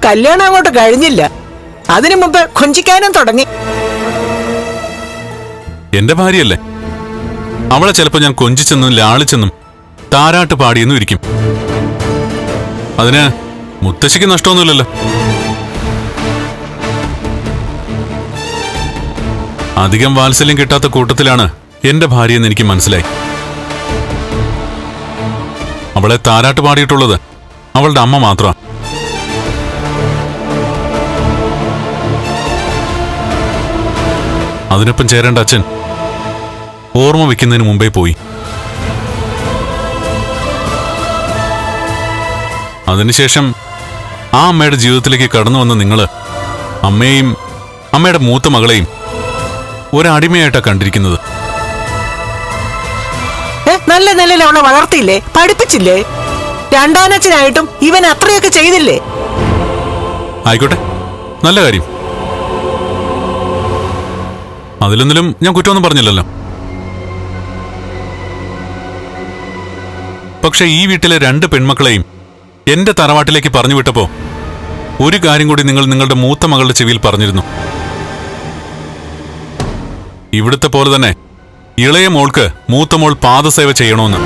കല്യാണം അങ്ങോട്ട് കഴിഞ്ഞില്ല, അതിനു മുമ്പ് കൊഞ്ചിക്കാനും തുടങ്ങി. എന്റെ ഭാര്യയല്ലേ, അവളെ ചിലപ്പോ ഞാൻ കൊഞ്ചിച്ചെന്നും ലാളിച്ചെന്നും താരാട്ട് പാടിയെന്നും ഇരിക്കും. അതിന് മുത്തശ്ശിക്ക് നഷ്ടമൊന്നുമില്ലല്ലോ. അധികം വാത്സല്യം കിട്ടാത്ത കൂട്ടത്തിലാണ് എന്റെ ഭാര്യയെന്ന് എനിക്ക് മനസ്സിലായി. അവളെ താരാട്ട് പാടിയിട്ടുള്ളത് അവളുടെ അമ്മ മാത്രമാണ്. അതിനൊപ്പം ചേരേണ്ട അച്ഛൻ ഓർമ്മ വെക്കുന്നതിന് മുമ്പേ പോയി. അതിനുശേഷം ആ അമ്മയുടെ ജീവിതത്തിലേക്ക് കടന്നു വന്ന നിങ്ങള് അമ്മയെയും അമ്മയുടെ മൂത്ത മകളെയും ഒരടിമയായിട്ടാണ് കണ്ടിരിക്കുന്നത്. നല്ല നിലയിൽ അവളെ വളർത്തിയില്ലേ, പഠിപ്പിച്ചില്ലേ? രണ്ടാനച്ഛനായിട്ടും ഇവൻ അത്രയൊക്കെ ചെയ്തില്ലേ? ആയിക്കോട്ടെ, നല്ല കാര്യം. അതിലൊന്നിലും ഞാൻ കുറ്റമൊന്നും പറഞ്ഞില്ലല്ലോ. പക്ഷെ ഈ വീട്ടിലെ 2 പെൺമക്കളെയും എന്റെ തറവാട്ടിലേക്ക് പറഞ്ഞു വിട്ടപ്പോ ഒരു കാര്യം കൂടി നിങ്ങൾ നിങ്ങളുടെ മൂത്ത മകളുടെ ചെവിയിൽ പറഞ്ഞിരുന്നു. ഇവിടുത്തെ പോലെ തന്നെ ഇളയ മോൾക്ക് മൂത്ത മോൾ പാദസേവ ചെയ്യണമെന്ന്.